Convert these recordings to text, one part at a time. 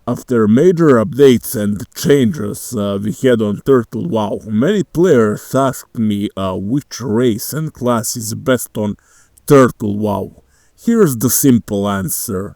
After major updates and changes we had on Turtle WoW, many players asked me which race and class is best on Turtle WoW. Here's the simple answer.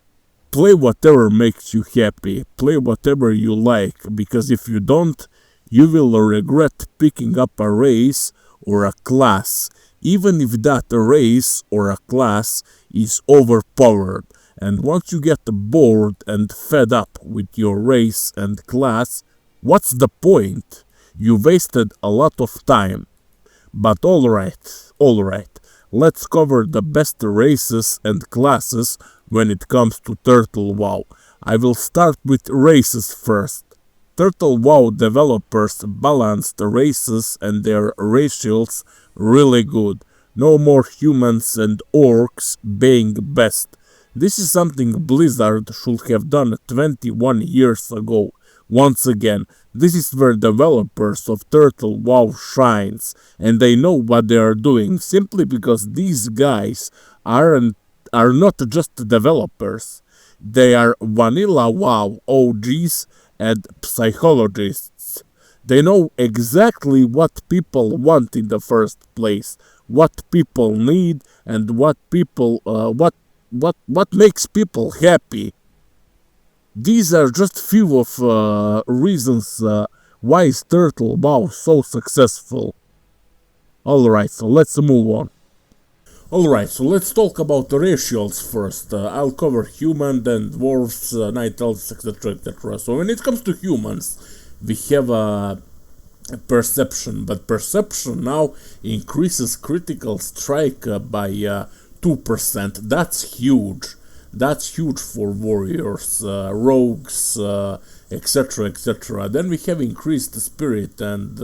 Play whatever makes you happy, play whatever you like, because if you don't, you will regret picking up a race or a class, even if that race or a class is overpowered. And once you get bored and fed up with your race and class, what's the point? You wasted a lot of time. But alright, let's cover the best races and classes when it comes to Turtle WoW. I will start with races first. Turtle WoW developers balanced the races and their ratios really good. No more humans and orcs being best. This is something Blizzard should have done 21 years ago. Once again, this is where developers of Turtle WoW shines, and they know what they are doing simply because these guys are not just developers. They are vanilla WoW OGs and psychologists. They know exactly what people want in the first place, what people need, and what makes people happy. These are just few of reasons why is Turtle WoW so successful. Alright, so let's move on. Alright, so let's talk about the ratios first. I'll cover human, then dwarves, night elves, etc, etc. So when it comes to humans, we have perception, but perception now increases critical strike by 2%. That's huge. That's huge for warriors, rogues, etc, etc. Then we have increased spirit and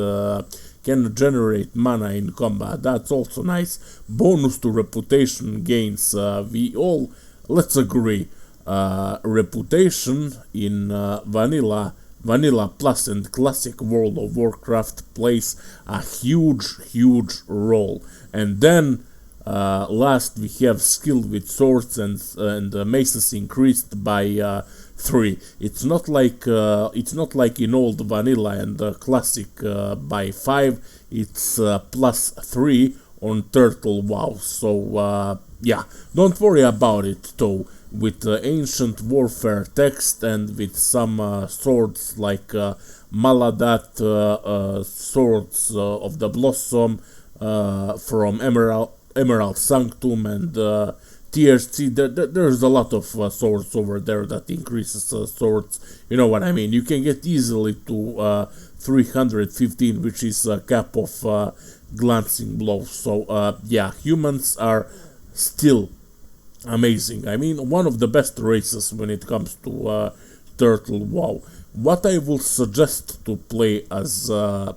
can generate mana in combat. That's also nice. Bonus to reputation gains. Let's agree, reputation in vanilla plus and classic World of Warcraft plays a huge role. And then last we have skill with swords and maces increased by 3. It's not like in old vanilla and classic by 5. It's plus 3 on Turtle WoW. So yeah, don't worry about it though. With ancient warfare text and with some swords like Maladat, swords of the Blossom from Emerald Sanctum and TRC, there's a lot of swords over there that increases swords. You know what I mean? You can get easily to 315, which is a cap of glancing blows. So yeah, humans are still amazing. I mean, one of the best races when it comes to Turtle WoW. What I will suggest to play as a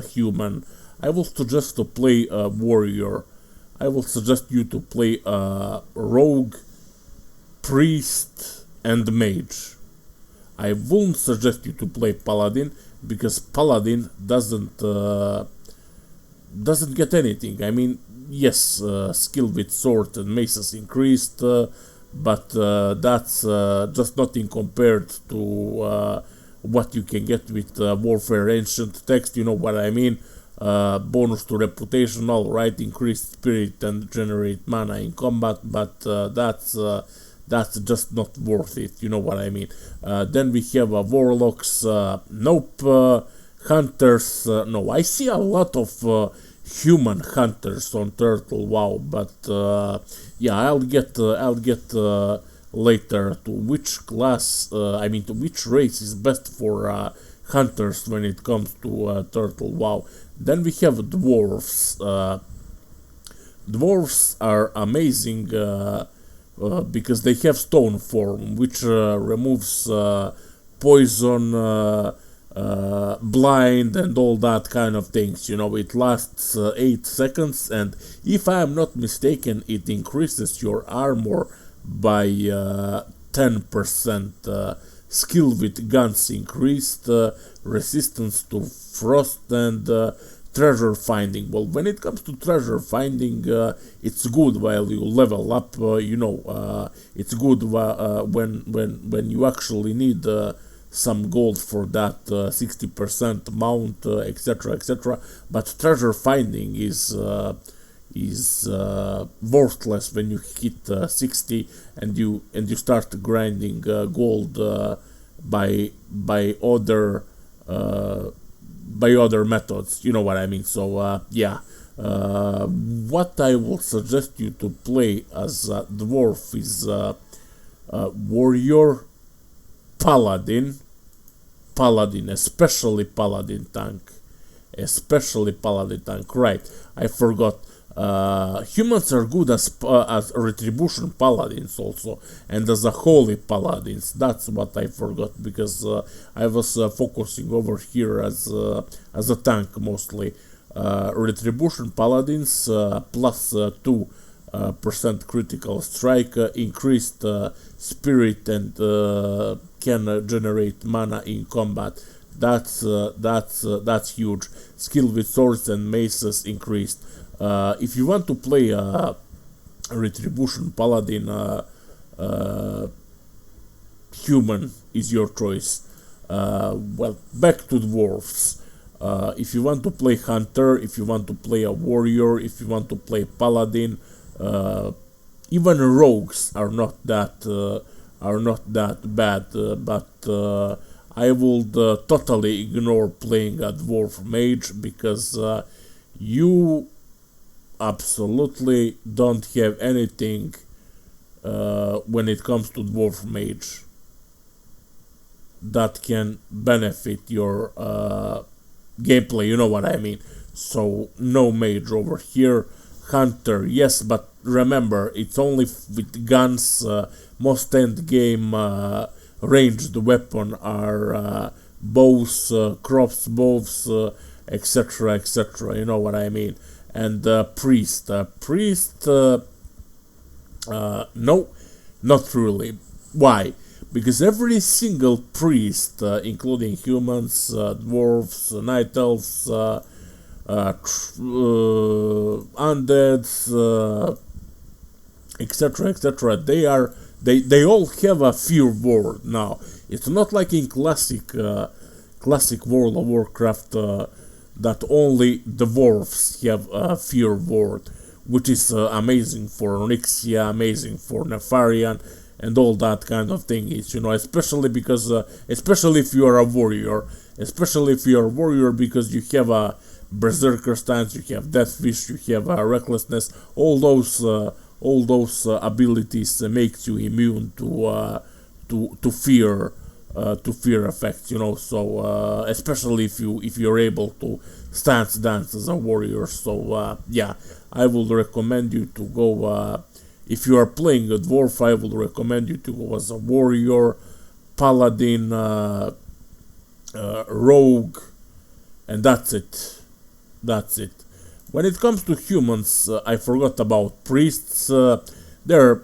human, I will suggest to play a warrior. I will suggest you to play rogue, priest, and mage. I won't suggest you to play paladin because paladin doesn't get anything. I mean, yes, skill with sword and maces increased, but that's just nothing compared to what you can get with warfare ancient text. You know what I mean? Bonus to reputation, alright, increased spirit and generate mana in combat, but that's just not worth it. You know what I mean? Then we have warlocks. Nope. Hunters. No, I see a lot of human hunters on Turtle WoW, but yeah, I'll get later to which class. I mean, to which race is best for hunters when it comes to Turtle WoW. Then we have dwarves. Dwarves are amazing because they have stone form, which removes poison, blind, and all that kind of things. You know, it lasts 8 seconds, and if I am not mistaken, it increases your armor by 10%. Skill with guns increased, resistance to frost and treasure finding. Well, when it comes to treasure finding, it's good while you level up. It's good when you actually need some gold for that 60% mount, etc., etc. But treasure finding is worthless when you hit 60 and you start grinding gold by other methods. You know what I mean? So yeah, what I will suggest you to play as a dwarf is warrior, paladin, especially paladin tank, right? I forgot. Humans are good as retribution paladins also, and as a holy paladins. That's what I forgot, because I was focusing over here as a tank mostly. Retribution paladins plus 2% critical strike, increased spirit, and can generate mana in combat. That's huge. Skill with swords and maces increased. If you want to play a retribution paladin, human is your choice. Well, back to dwarves. If you want to play hunter, if you want to play a warrior, if you want to play paladin, even rogues are not that bad. But I would totally ignore playing a dwarf mage, because you absolutely don't have anything when it comes to dwarf mage that can benefit your gameplay. You know what I mean? So no mage over here. Hunter, yes, but remember, it's only with guns. Most end game ranged weapon are bows, crossbows, etc., etc. You know what I mean? And priest, no, not really. Why? Because every single priest, including humans, dwarves, night elves, undeads, etc., etc., they all have a fear word now. It's not like in classic World of Warcraft that only the dwarves have a fear word, which is amazing for Onyxia, amazing for Nefarian, and all that kind of thing. Is, especially because especially if you are a warrior, because you have a berserker stance, you have death wish, you have recklessness. All those abilities makes you immune to fear. To fear effects, so especially if you're able to stance dance as a warrior. So yeah, I would recommend you to go, if you are playing a dwarf, I would recommend you to go as a warrior, paladin, rogue, and that's it. When it comes to humans, I forgot about priests. They're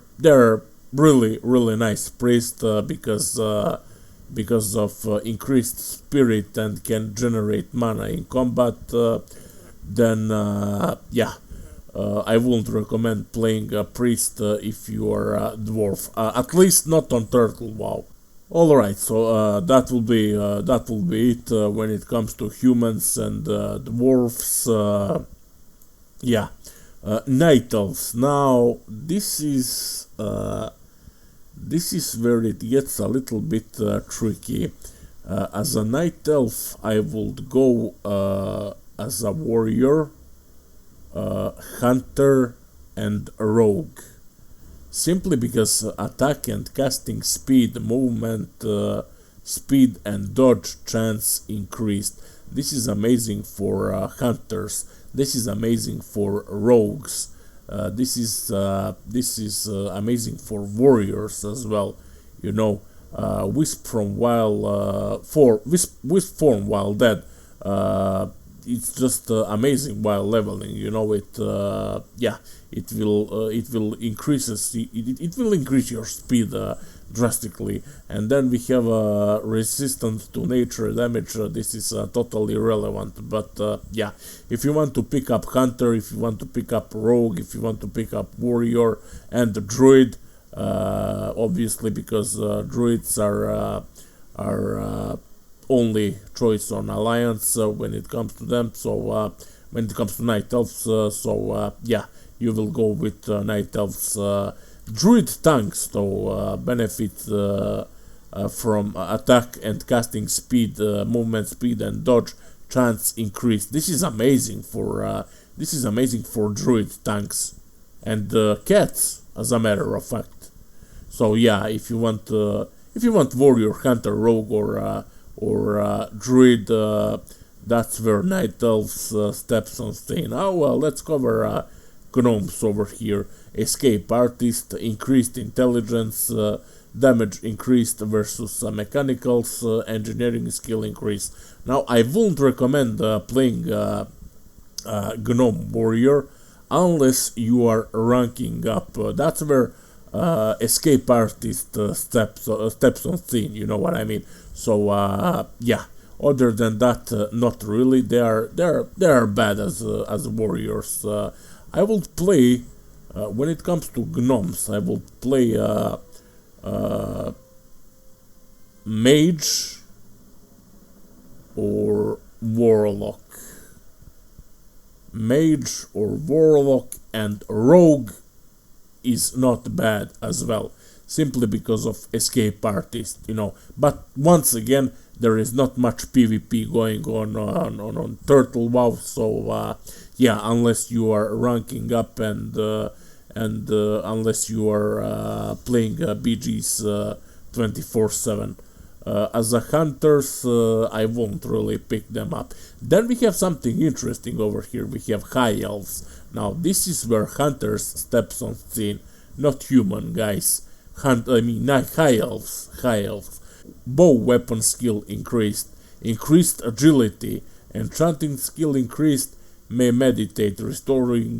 really nice priests, because of increased spirit and can generate mana in combat. Then yeah, I wouldn't recommend playing a priest if you are a dwarf, at least not on Turtle WoW. Alright, so that will be it when it comes to humans and dwarfs. Yeah, night elves. Now this is where it gets a little bit tricky. As a night elf, I would go as a warrior, hunter, and a rogue. Simply because attack and casting speed, movement speed, and dodge chance increased. This is amazing for hunters. This is amazing for rogues. This is amazing for warriors as well. Wisp from while wisp form while dead. It's just amazing while leveling. Yeah, it will increase your speed drastically. And then we have resistance to nature damage. This is totally irrelevant, but yeah, if you want to pick up hunter, if you want to pick up rogue, if you want to pick up warrior and druid, obviously because druids are only choice on alliance when it comes to them. So when it comes to night elves, yeah, you will go with night elves. Druid tanks though benefit from attack and casting speed, movement speed, and dodge chance increase. This is amazing for druid tanks and cats, as a matter of fact. So yeah, if you want warrior, hunter, rogue, or druid, that's where night elves steps on stain. Oh well, let's cover gnomes over here. Escape artist, increased intelligence, damage increased versus mechanicals, engineering skill increase. Now I wouldn't recommend playing gnome warrior unless you are ranking up. That's where escape artist steps on scene. You know what I mean? So yeah. Other than that, not really. They are bad as warriors. I will play when it comes to gnomes. I will play mage or warlock. Mage or warlock, and rogue is not bad as well, simply because of escape artist, you know. But once again, there is not much PvP going on Turtle WoW, so yeah, unless you are ranking up and unless you are playing BGs 24/7. As a hunters, I won't really pick them up. Then we have something interesting over here. We have high elves. Now this is where hunters steps on scene, not human guys. Not high elves. High elves. Bow weapon skill increased agility, enchanting skill increased, may meditate, restoring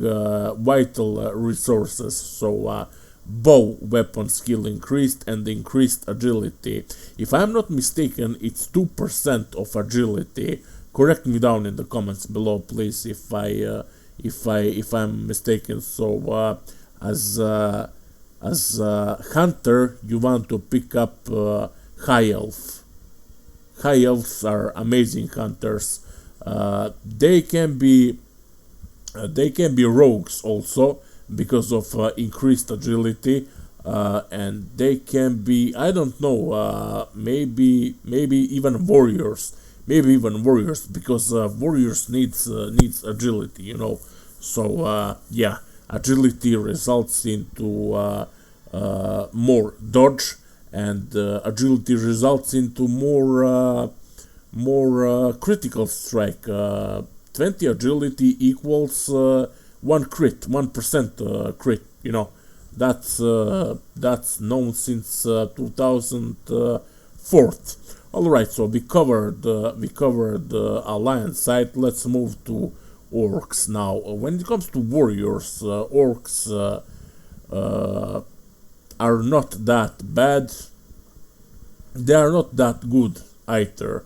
vital resources. So bow weapon skill increased and increased agility. If I'm not mistaken, it's 2% of agility. Correct me down in the comments below, please, if I'm mistaken. So as hunter, you want to pick up high elf. High elves are amazing hunters. They can be rogues also, because of increased agility, and they can be, I don't know, maybe even warriors, because warriors needs agility, you know. So yeah, agility results into more dodge, and agility results into more critical strike. 20 agility equals 1 crit, 1% crit. You know, that's known since 2004. All right, so we covered alliance side. Let's move to orcs now. When it comes to warriors, orcs are not that bad. They are not that good either.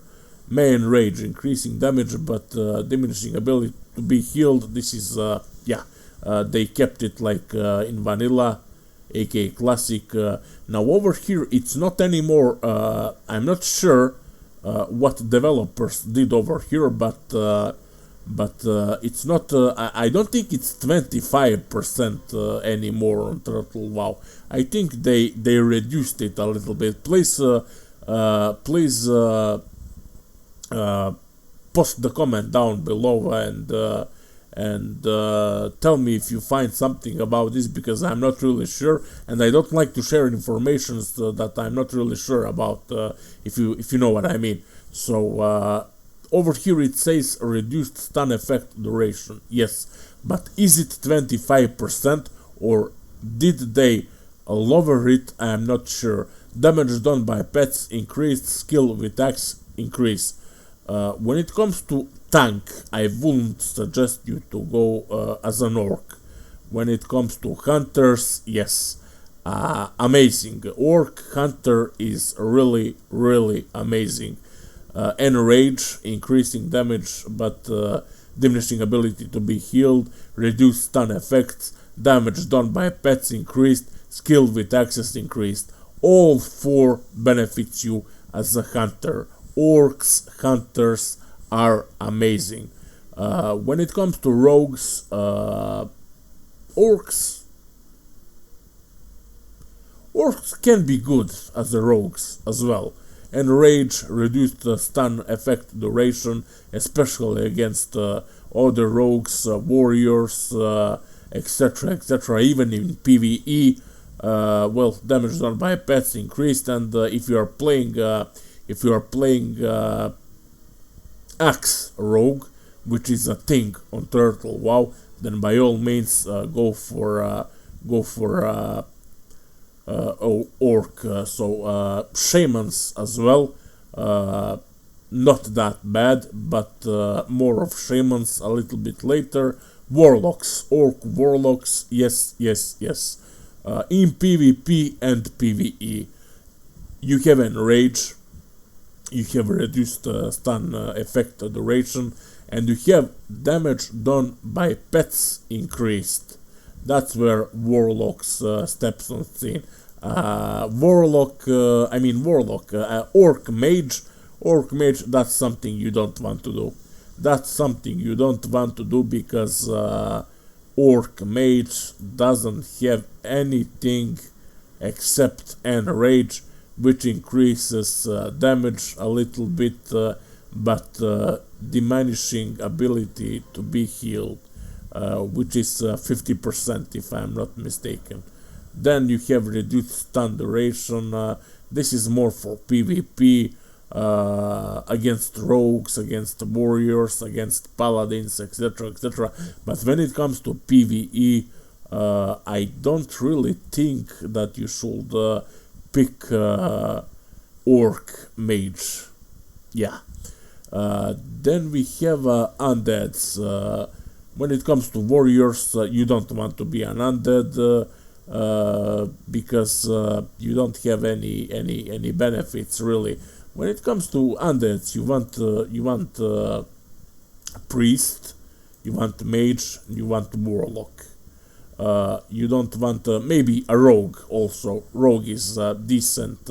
Main rage, increasing damage but diminishing ability to be healed. This is yeah, they kept it like in vanilla, aka classic. Now over here it's not anymore. I'm not sure what developers did over here, but it's not. I don't think it's 25% anymore on Turtle WoW. I think they reduced it a little bit. Please post the comment down below and tell me if you find something about this, because I'm not really sure, and I don't like to share information that I'm not really sure about, if you know what I mean. So over here it says reduced stun effect duration. Yes, but is it 25% or did they lower it? I am not sure. Damage done by pets increased, skill with axe increase. When it comes to tank, I wouldn't suggest you to go as an orc. When it comes to hunters, yes, amazing. Orc Hunter is really, really amazing. Enrage, increasing damage but diminishing ability to be healed, reduced stun effects, damage done by pets increased, skill with access increased. All four benefits you as a hunter. Orcs hunters are amazing. When it comes to rogues, orcs can be good as the rogues as well. Enrage, reduced stun effect duration, especially against other rogues, warriors, etc., etc. Even in PvE, well, damage done by pets increased, and if you are playing axe rogue, which is a thing on Turtle WoW, then by all means go for orc. So shamans as well, not that bad, but more of shamans a little bit later. Warlocks, orc warlocks, yes, yes, yes. In PvP and PvE, you have enrage, you have reduced stun effect duration, and you have damage done by pets increased. That's where warlocks steps on scene. Warlock, orc mage, that's something you don't want to do. That's something you don't want to do because orc mage doesn't have anything except enrage, which increases damage a little bit, but diminishing ability to be healed, which is 50% if I'm not mistaken. Then you have reduced stun duration. This is more for PvP, against rogues, against warriors, against paladins, etc., etc. But when it comes to PvE, I don't really think that you should pick orc mage. Yeah. Then we have undeads. When it comes to warriors, you don't want to be an undead, because you don't have any benefits really. When it comes to undeads, you want priest, you want mage, you want warlock. You don't want maybe a rogue also. Rogue is decent.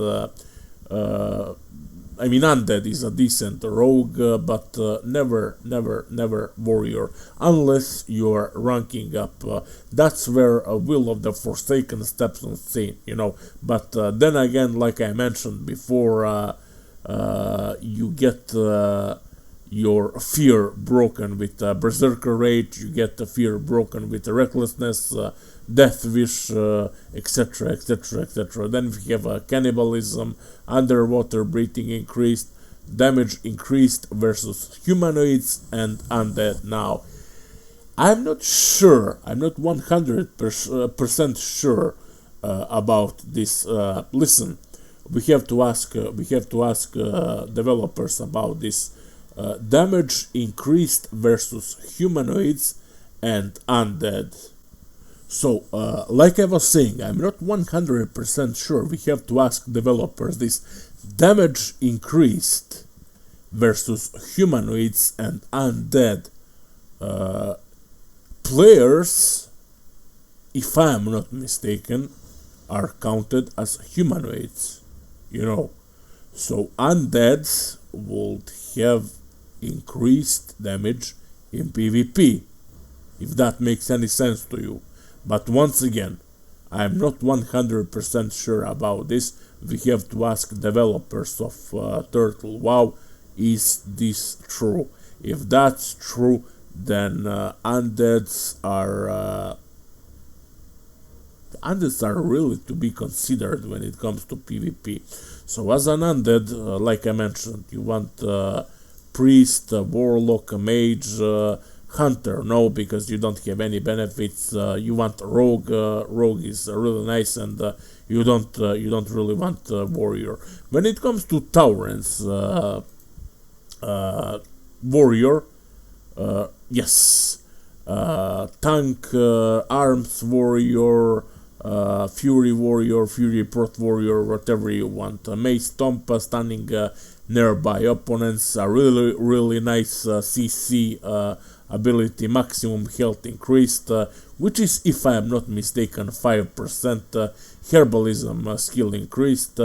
Undead is a decent rogue, but never warrior, unless you are ranking up. That's where Will of the Forsaken steps on scene, But then again, like I mentioned before, you get your fear broken with Berserker Rage, you get the fear broken with Recklessness, Death Wish, etc., etc., etc. Then we have Cannibalism, Underwater Breathing increased, Damage increased versus Humanoids and Undead. Now, I'm not 100% sure about this. Listen, we have to ask developers about this. Damage increased versus humanoids and undead. So, like I was saying, I'm not 100% sure. We have to ask developers this. Damage increased versus humanoids and undead. Players, if I'm not mistaken, are counted as humanoids. So undeads would have increased damage in PvP, if that makes any sense to you. But once again, I'm not 100% sure about this. We have to ask developers of Turtle WoW, is this true? If that's true, then undeads are really to be considered when it comes to PvP. So as an undead, like I mentioned, you want priest, warlock, mage, hunter, no, because you don't have any benefits. You want rogue. Rogue is really nice, and you don't really want warrior. When it comes to Taurens, warrior, yes, tank, arms warrior, Fury Warrior, Fury Prot Warrior, whatever you want. Mace Stomp, stunning nearby opponents, a really nice CC ability, maximum health increased, which is, if I am not mistaken, 5%. Herbalism skill increased,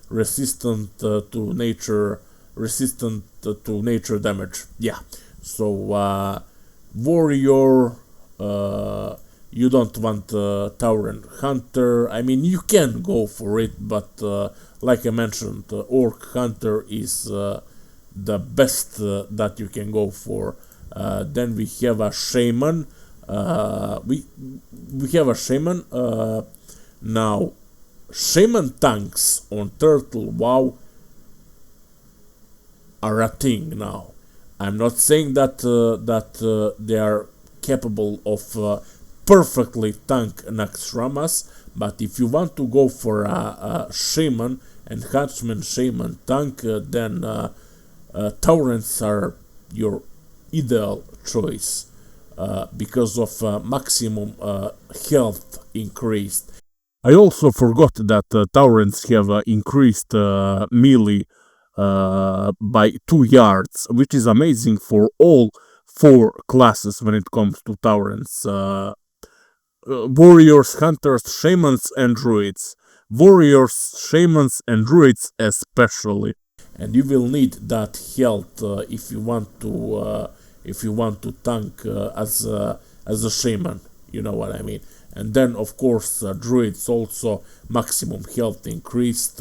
resistant to nature damage. Yeah, so warrior. You don't want Tauren Hunter. I mean, you can go for it, but like I mentioned, Orc Hunter is the best that you can go for. Then we have a Shaman. We have a Shaman. Now, Shaman tanks on Turtle WoW are a thing now. I'm not saying that they are capable of perfectly tank Naxxramas, but if you want to go for a Shaman and Hatchman Shaman tank, then Taurens are your ideal choice because of maximum health increased. I also forgot that Taurens have increased melee by 2 yards, which is amazing for all 4 classes when it comes to Taurens. Warriors, Hunters, Shamans, and Druids. Warriors, Shamans, and Druids especially. And you will need that health if you want to tank as a Shaman. You know what I mean. And then of course Druids also maximum health increased.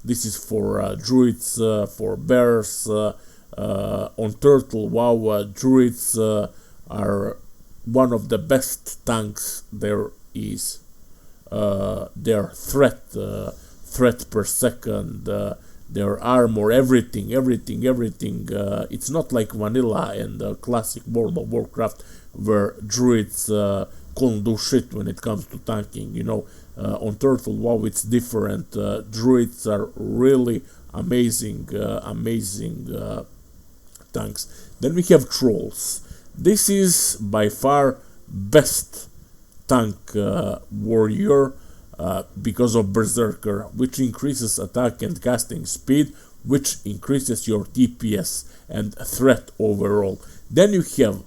This is for Druids, for Bears. On Turtle WoW, Druids are one of the best tanks there is. Their threat per second, their armor, everything. It's not like vanilla and classic World of Warcraft where Druids couldn't do shit when it comes to tanking. You know, on Turtle WoW it's different. Druids are really amazing tanks. Then we have Trolls. This is by far best tank warrior because of Berserker, which increases attack and casting speed, which increases your DPS and threat overall. Then you have,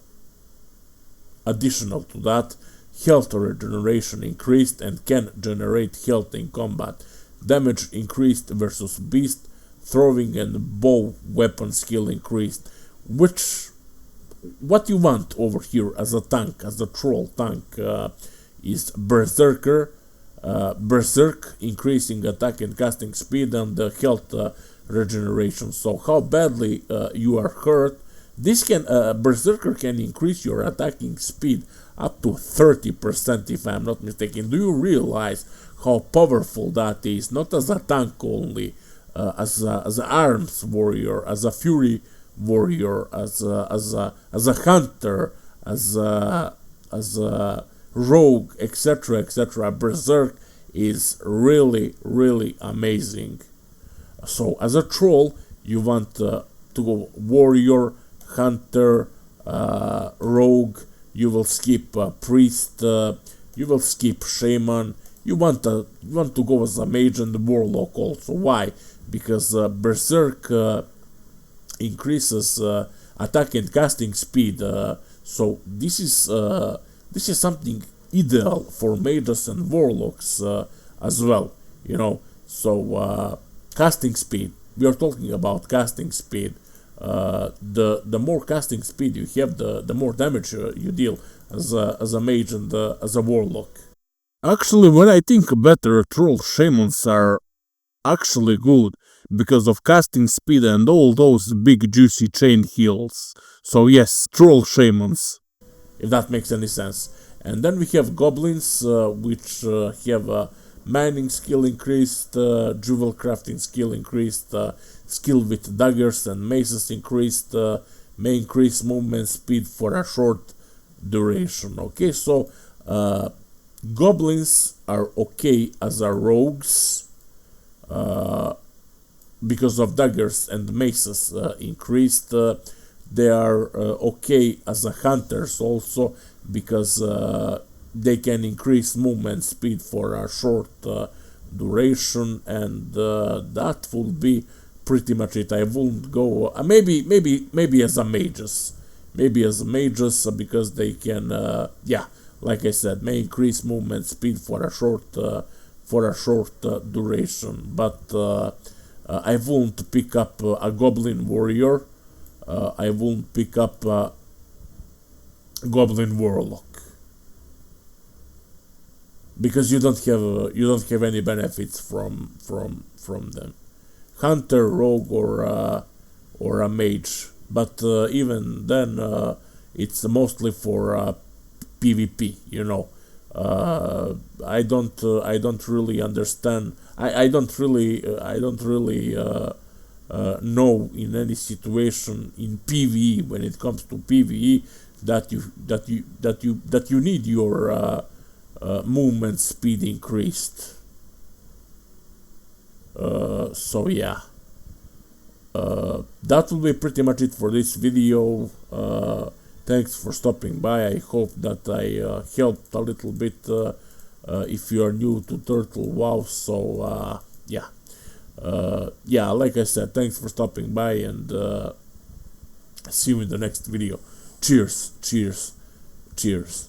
additional to that, health regeneration increased and can generate health in combat. Damage increased versus beast, throwing and bow weapon skill increased, which what you want over here as a tank, as a troll tank, is Berserker. Berserk increasing attack and casting speed and health regeneration. So how badly you are hurt, this can Berserker can increase your attacking speed up to 30% if I'm not mistaken. Do you realize how powerful that is? Not as a tank only, as a arms warrior, as a fury warrior, as a hunter, as a rogue, etc. Berserk is really amazing. So as a troll you want to go warrior, hunter, rogue. You will skip priest, you will skip shaman. You want to go as a mage and warlock also. Why? Because berserk increases attack and casting speed, so this is something ideal for mages and warlocks as well, you know. So casting speed, we are talking about casting speed. The more casting speed you have, the more damage you deal as a mage and as a warlock. Actually, when I think better, troll shamans are actually good because of casting speed and all those big juicy chain heals. So yes, troll shamans, if that makes any sense. And then we have goblins, which have mining skill increased, jewel crafting skill increased, skill with daggers and maces increased, may increase movement speed for a short duration. Okay, so goblins are okay as a rogues because of daggers and maces increased. They are okay as a hunters also because they can increase movement speed for a short duration, and that will be pretty much it. I wouldn't go maybe as a mages, because they can yeah, like I said, may increase movement speed for a short duration, but I won't pick up a goblin warrior. I won't pick up a goblin warlock, because you don't have any benefits from them. Hunter, rogue, or a mage, but even then, it's mostly for PvP. I don't really understand. I don't really know in any situation in PvE, when it comes to PvE, that you need your movement speed increased. So yeah, that will be pretty much it for this video. Thanks for stopping by. I hope that I helped a little bit if you are new to Turtle WoW. So yeah, like I said, thanks for stopping by, and see you in the next video. Cheers, cheers, cheers.